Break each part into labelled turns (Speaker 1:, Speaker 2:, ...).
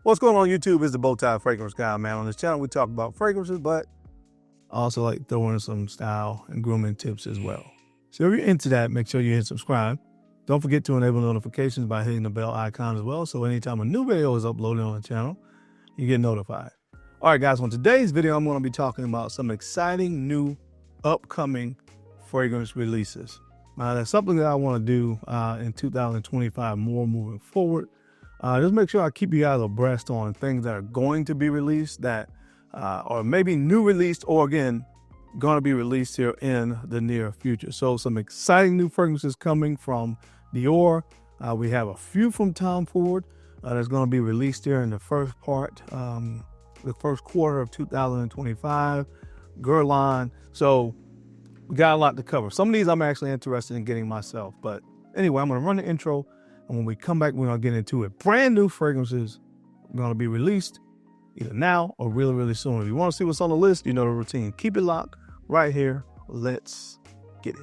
Speaker 1: What's going on YouTube? It's the BowTie Fragrance Guy, man. On this channel, we talk about fragrances, but I also like throwing in some style and grooming tips as well. So if you're into that, make sure you hit subscribe. Don't forget to enable notifications by hitting the bell icon as well, so anytime a new video is uploaded on the channel, you get notified. All right, guys, on today's video, I'm going to be talking about some exciting new upcoming fragrance releases. That's something that I want to do in 2025 more moving forward. Just make sure I keep you guys abreast on things that are going to be released that or maybe new released or again going to be released here in the near future. So some exciting new fragrances coming from Dior. We have a few from Tom Ford that's going to be released here in the first part, the first quarter of 2025. Guerlain. So we got a lot to cover. Some of these I'm actually interested in getting myself. But anyway, I'm going to run the intro. And when we come back, we're going to get into it. Brand new fragrances are going to be released either now or really, really soon. If you want to see what's on the list, you know the routine. Keep it locked right here. Let's get it.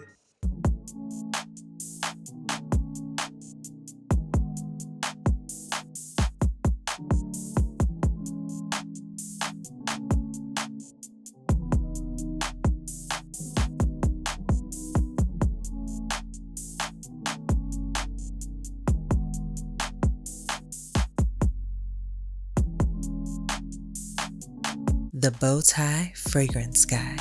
Speaker 2: The BowTie Fragrance Guy.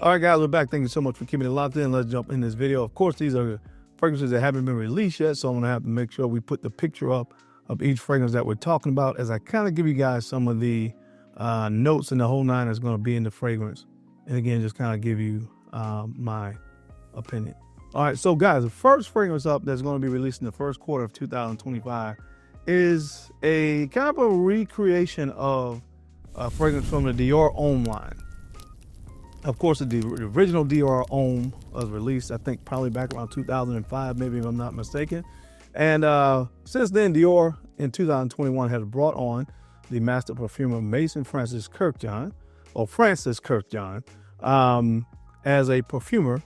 Speaker 1: All right, guys, we're back. Thank you so much for keeping it locked in. Let's jump in this video. Of course, these are fragrances that haven't been released yet, so I'm going to have to make sure we put the picture up of each fragrance that we're talking about as I kind of give you guys some of the notes and the whole nine that's going to be in the fragrance. And again, just kind of give you my opinion. All right, so guys, the first fragrance up that's going to be released in the first quarter of 2025 is a kind of a recreation of a fragrance from the Dior Homme line. Of course, the original Dior Homme was released, I think, probably back around 2005, maybe if I'm not mistaken. And since then, Dior in 2021 has brought on the master perfumer Mason Francis Kurkdjian, or Francis Kurkdjian, as a perfumer,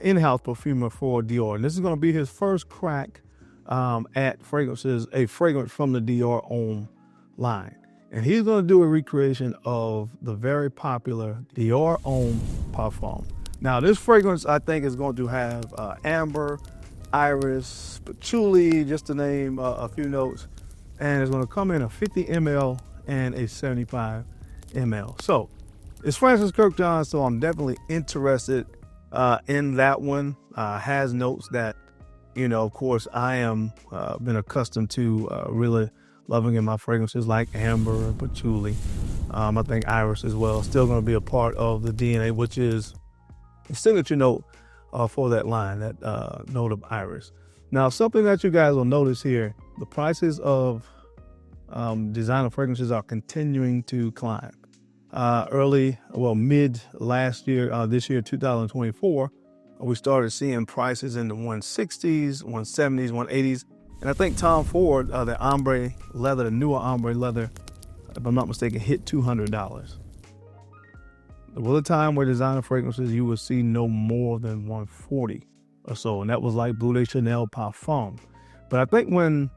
Speaker 1: in-house perfumer for Dior. And this is going to be his first crack at fragrances, a fragrance from the Dior Homme line. And he's going to do a recreation of the very popular Dior Homme Parfum. Now, this fragrance, I think, is going to have amber, iris, patchouli, just to name a few notes. And it's going to come in a 50 ml and a 75 ml. So, it's Francis Kurkdjian, so I'm definitely interested in that one. Has notes that, you know, of course, I am been accustomed to really loving in my fragrances like amber and patchouli. I think iris as well. Still going to be a part of the DNA, which is a signature note for that line, that note of iris. Now, something that you guys will notice here, the prices of designer fragrances are continuing to climb. Mid last year, this year, 2024, we started seeing prices in the 160s, 170s, 180s. And I think Tom Ford, the ombre leather, the newer ombre leather, if I'm not mistaken, hit $200. There was a time where designer fragrances you would see no more than 140 or so, and that was like Bleu de Chanel Parfum. But I think when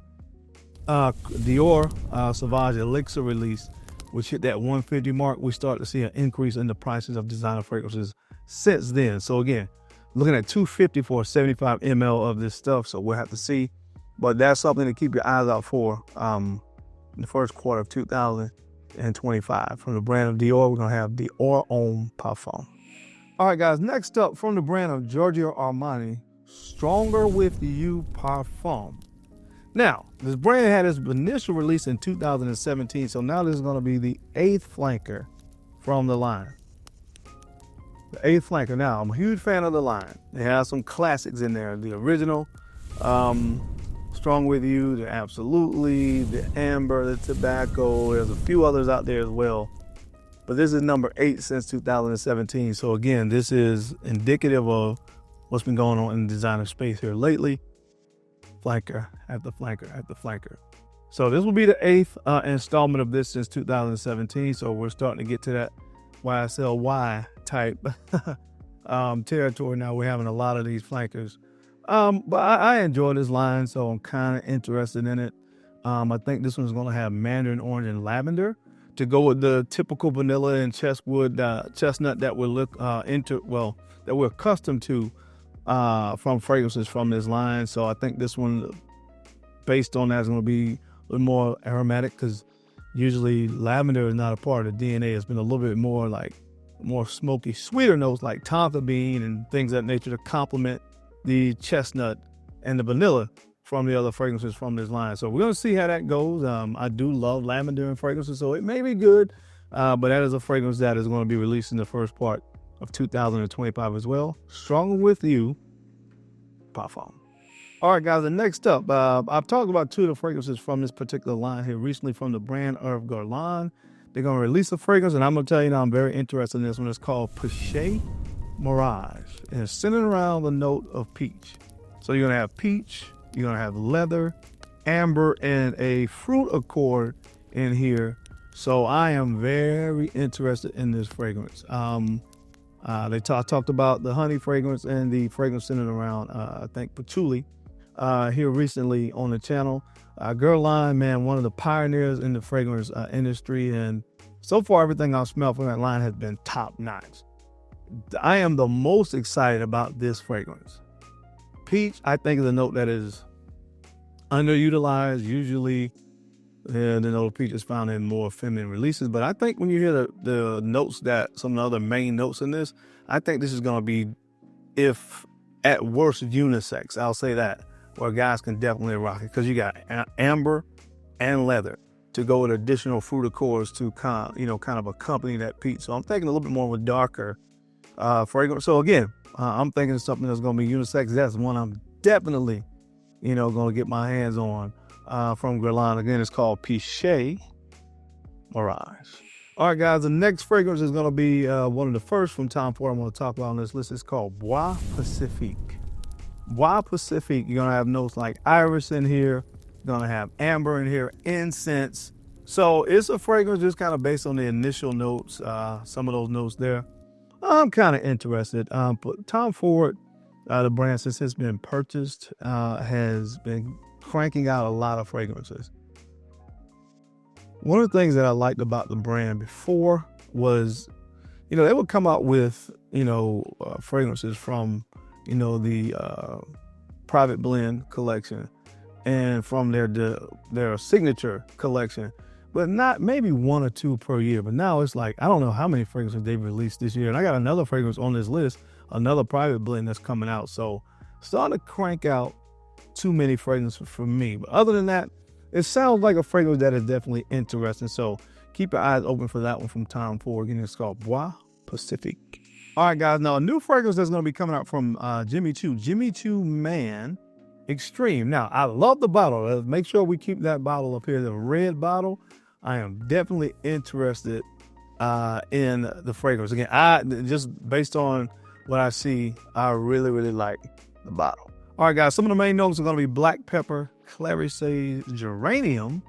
Speaker 1: Dior Sauvage Elixir released, which hit that 150 mark, we started to see an increase in the prices of designer fragrances since then. So again, looking at $250 for a 75 ml of this stuff, so we'll have to see. But that's something to keep your eyes out for in the first quarter of 2025. From the brand of Dior, we're going to have Dior Homme Parfum. All right, guys, next up from the brand of Giorgio Armani, Stronger With You Parfum. Now, this brand had its initial release in 2017, so now this is going to be the 8th flanker from the line. The 8th flanker. Now, I'm a huge fan of the line. They have some classics in there. The original, Strong With You, the Absolutely, the Amber, the Tobacco. There's a few others out there as well. But this is number 8 since 2017. So again, this is indicative of what's been going on in the designer space here lately. Flanker after flanker after flanker. So this will be the 8th installment of this since 2017. So we're starting to get to that YSLY type territory now. We're having a lot of these flankers. But I enjoy this line, so I'm kind of interested in it. I think this one's going to have mandarin orange and lavender to go with the typical vanilla and chestnut that we're that we're accustomed to from fragrances from this line. So I think this one, based on that, is going to be a little more aromatic, because usually lavender is not a part of the DNA. It's been a little bit more like more smoky, sweeter notes like tonka bean and things of that nature to complement the chestnut and the vanilla from the other fragrances from this line. So we're going to see how that goes. I do love lavender in fragrances, so it may be good, but that is a fragrance that is going to be released in the first part of 2025 as well. Stronger with You Parfum. All right, guys, and next up, I've talked about two of the fragrances from this particular line here recently from the brand Hervé Guerlain. They're going to release a fragrance, and I'm going to tell you now, I'm very interested in this one. It's called Peche Mirage, and it's centered around the note of peach. So you're going to have peach, you're going to have leather, amber, and a fruit accord in here. So I am very interested in this fragrance. They talked about the honey fragrance and the fragrance centered around, I think, patchouli here recently on the channel. Guerlain, man, one of the pioneers in the fragrance industry, and so far everything I've smelled from that line has been top notch. I am the most excited about this fragrance. Peach, I think, is a note that is underutilized. Usually the note of peach is found in more feminine releases, but I think when you hear the notes, that some of the other main notes in this, I think this is going to be, if at worst, unisex. I'll say that, where guys can definitely rock it, because you got amber and leather to go with additional fruit accords to kind of accompany that peach. So I'm thinking a little bit more of a darker fragrance. So again, I'm thinking of something that's going to be unisex. That's one I'm definitely, going to get my hands on from Guerlain. Again, it's called Peche Mirage. All right, guys, the next fragrance is going to be one of the first from Tom Ford I'm going to talk about on this list. It's called Bois Pacifique. Bois Pacifique, you're going to have notes like iris in here. You're going to have amber in here, incense. So it's a fragrance just kind of based on the initial notes, some of those notes there. I'm kind of interested. But Tom Ford, the brand, since it's been purchased, has been cranking out a lot of fragrances. One of the things that I liked about the brand before was, they would come out with, fragrances from, the private blend collection and from their signature collection, but not maybe one or two per year. But now it's like, I don't know how many fragrances they've released this year. And I got another fragrance on this list, another private blend that's coming out. So starting to crank out too many fragrances for me. But other than that, it sounds like a fragrance that is definitely interesting. So keep your eyes open for that one from Tom Ford. Again, it's called Bois Pacifique. All right, guys. Now, a new fragrance that's going to be coming out from Jimmy Choo Man Extreme. Now, I love the bottle. Let's make sure we keep that bottle up here, the red bottle. I am definitely interested in the fragrance. Again, just based on what I see, I really, really like the bottle. All right, guys, some of the main notes are going to be black pepper, clary sage, geranium,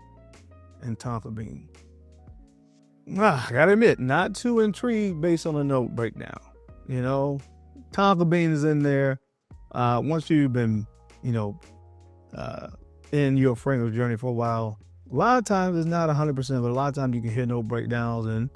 Speaker 1: and tonka bean. I gotta admit, not too intrigued based on the note breakdown. Tonka bean is in there. Once you've been, in your fragrance journey for a while, a lot of times it's not 100%, but a lot of times you can hear note breakdowns, and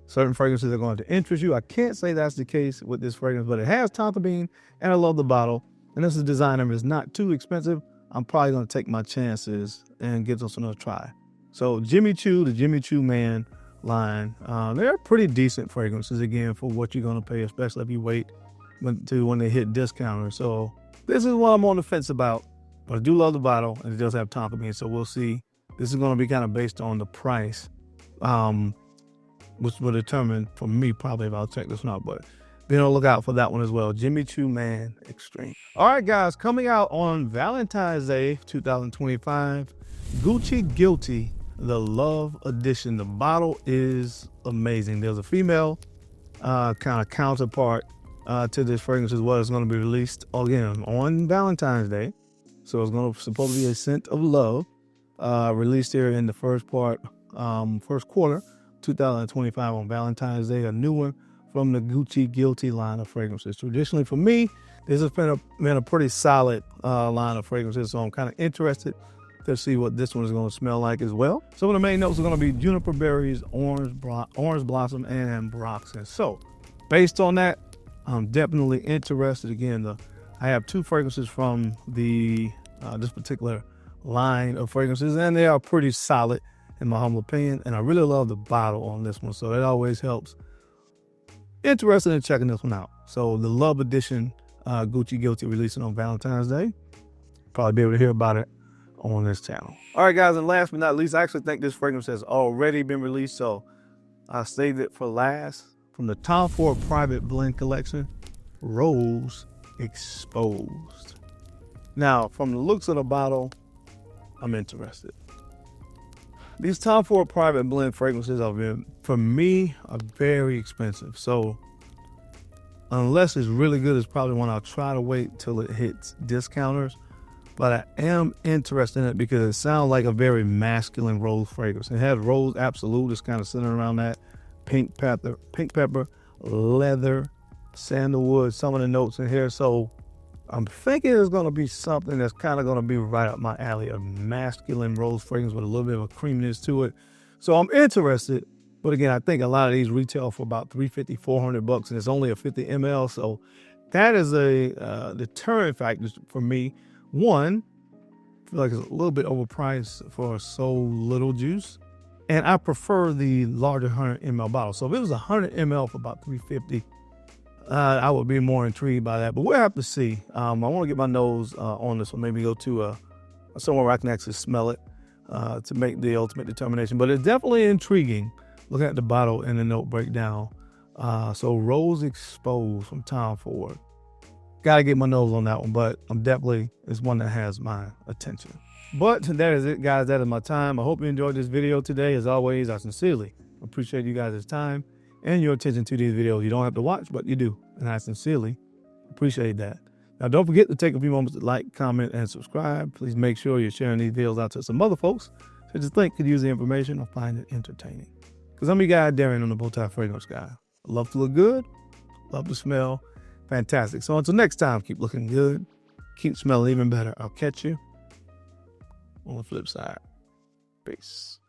Speaker 1: certain fragrances are going to interest you. I can't say that's the case with this fragrance, but it has tonka bean, and I love the bottle. And this is a designer. It's not too expensive. I'm probably going to take my chances and give this another try. So Jimmy Choo, the Jimmy Choo Man line, they're pretty decent fragrances, again, for what you're going to pay, especially if you wait when they hit discounters. So this is what I'm on the fence about, but I do love the bottle, and it does have tonka bean. So we'll see. This is going to be kind of based on the price, which will determine for me probably if I'll check this one out. But be on the lookout for that one as well. Jimmy Choo Man Extreme. All right, guys, coming out on Valentine's Day 2025, Gucci Guilty, the Love Edition. The bottle is amazing. There's a female kind of counterpart to this fragrance as well. It's going to be released again on Valentine's Day. So it's supposed to be a scent of love, released here in the first quarter 2025 on Valentine's Day. A new one from the Gucci Guilty line of fragrances. Traditionally, for me, this has been a pretty solid line of fragrances, so I'm kind of interested to see what this one is going to smell like as well. Some of the main notes are going to be juniper berries, orange blossom, and broxen. So based on that, I'm definitely interested. Again, I have 2 fragrances from the this particular line of fragrances, and they are pretty solid in my humble opinion. And I really love the bottle on this one, so it always helps. Interested in checking this one out. So the Love Edition Gucci Guilty releasing on Valentine's Day. Probably be able to hear about it on this channel. All right, guys, and last but not least, I actually think this fragrance has already been released, so I saved it for last. From the Tom Ford Private Blend Collection, Rose Exposed. Now, from the looks of the bottle, I'm interested. These Tom Ford Private Blend fragrances for me, are very expensive. So unless it's really good, it's probably one I'll try to wait till it hits discounters. But I am interested in it because it sounds like a very masculine rose fragrance. It has rose absolute, it's kind of centered around that. Pink pepper, leather, sandalwood, some of the notes in here. So I'm thinking it's going to be something that's kind of going to be right up my alley, a masculine rose fragrance with a little bit of a creaminess to it. So I'm interested. But again, I think a lot of these retail for about $350, $400, and it's only a 50 ml. So that is a deterrent factor for me. One, I feel like it's a little bit overpriced for so little juice. And I prefer the larger 100 ml bottle. So if it was 100 ml for about $350, I would be more intrigued by that, but we'll have to see. I want to get my nose on this one, maybe go to somewhere where I can actually smell it to make the ultimate determination. But it's definitely intriguing looking at the bottle and the note breakdown. So Rose Exposed from Tom Ford. Got to get my nose on that one, but it's one that has my attention. But that is it, guys. That is my time. I hope you enjoyed this video today. As always, I sincerely appreciate you guys' time and your attention to these videos. You don't have to watch, but you do. And I sincerely appreciate that. Now, don't forget to take a few moments to like, comment, and subscribe. Please make sure you're sharing these videos out to some other folks who just think could use the information or find it entertaining. Because I'm your guy, Darren, on the BowTie Fragrance Guy. I love to look good, love to smell fantastic. So until next time, keep looking good, keep smelling even better. I'll catch you on the flip side. Peace.